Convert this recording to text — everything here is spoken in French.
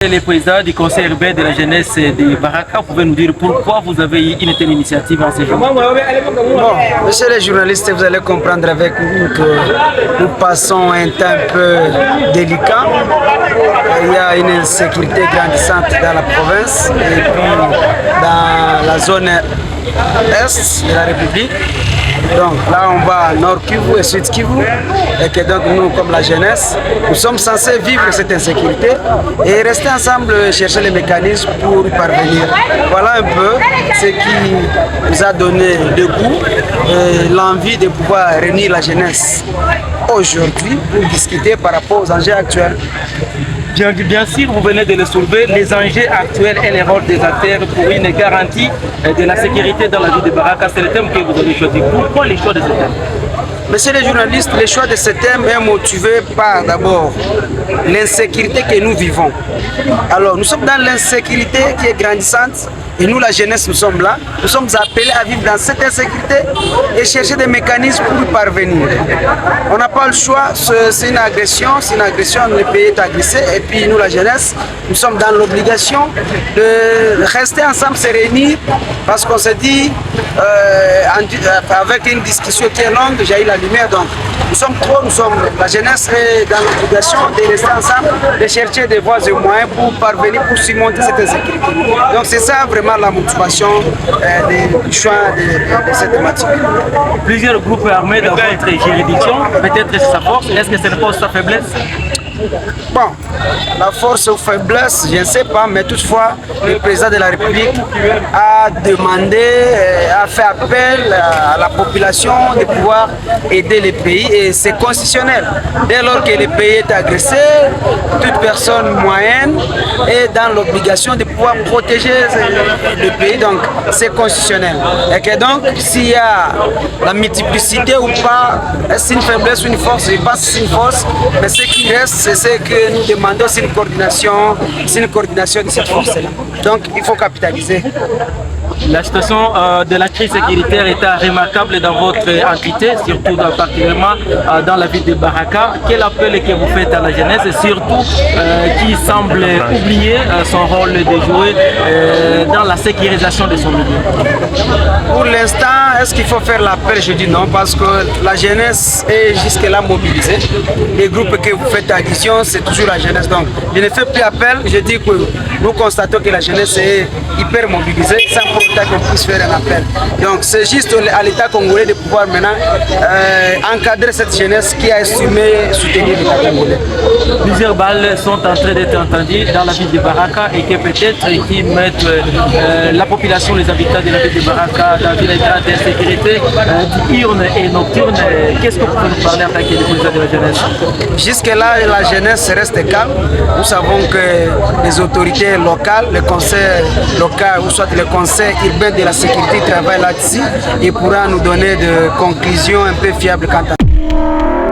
Le président du conseil urbain de la jeunesse de Baraka, pouvez nous dire pourquoi vous avez eu une telle initiative en ce jour? Bon, monsieur les journalistes, vous allez comprendre avec nous que nous passons un temps un peu délicat. Il y a une insécurité grandissante dans la province et puis dans la zone est de la République. Donc là on va Nord Kivu et Sud Kivu et que donc nous comme la jeunesse, nous sommes censés vivre cette insécurité et rester ensemble chercher les mécanismes pour y parvenir. Voilà un peu ce qui nous a donné le goût et l'envie de pouvoir réunir la jeunesse aujourd'hui pour discuter par rapport aux enjeux actuels. Bien sûr, vous venez de le soulever, les enjeux actuels et les rôles des acteurs pour une garantie de la sécurité dans la ville de Baraka. C'est le thème que vous avez choisi. Pourquoi les choix de ce thème? Monsieur les journalistes, le choix de ce thème est motivé par d'abord l'insécurité que nous vivons. Alors nous sommes dans l'insécurité qui est grandissante et nous la jeunesse nous sommes là. Nous sommes appelés à vivre dans cette insécurité et chercher des mécanismes pour y parvenir. On n'a pas le choix, c'est une agression, le pays est agressé et puis nous la jeunesse, nous sommes dans l'obligation de rester ensemble, se réunir parce qu'on s'est dit avec une discussion qui est longue, j'ai eu la lumière, donc la jeunesse est dans l'obligation de rester ensemble, de chercher des voies et moyens pour parvenir, pour surmonter cette insécurité. Donc c'est ça vraiment la motivation du choix de cette thématique. Plusieurs groupes armés dans votre juridiction, peut-être c'est sa force, est-ce que ce n'est pas sa faiblesse? Bon, la force ou faiblesse, je ne sais pas, mais toutefois, le président de la République a demandé, a fait appel à la population de pouvoir aider le pays et c'est constitutionnel. Dès lors que le pays est agressé, toute personne moyenne est dans l'obligation de pouvoir protéger le pays, donc c'est constitutionnel. Et que donc, s'il y a la multiplicité ou pas, est-ce une faiblesse ou une force? Je pense que c'est une force, mais ce qui reste, c'est ce que nous demandons, c'est une coordination de cette force-là. Donc il faut capitaliser. La situation de la crise sécuritaire est remarquable dans votre entité, surtout particulièrement dans la ville de Baraka. Quel appel que vous faites à la jeunesse et surtout qui semble oublier son rôle de jouer dans la sécurisation de son milieu? Pour l'instant, est-ce qu'il faut faire l'appel? Je dis non, parce que la jeunesse est jusque-là mobilisée. Les groupes que vous faites addition, c'est toujours la jeunesse. Donc je ne fais plus appel, je dis que nous constatons que la jeunesse est hyper mobilisée sans pour autant qu'on puisse faire un appel. Donc c'est juste à l'État congolais de pouvoir maintenant encadrer cette jeunesse qui a estimé soutenir l'État congolais. Plusieurs balles sont en train d'être entendues dans la ville de Baraka et que peut-être qui mettent la population, les habitants de la ville de Baraka dans une état d'insécurité diurne et nocturne. Qu'est-ce que vous pouvez nous parler en tant que président de la jeunesse? Jusque-là, la jeunesse reste calme. Nous savons que les autorités locales, le conseil local ou soit le conseil urbain de la sécurité travaillent là-dessus et pourra nous donner des conclusions un peu fiables quant à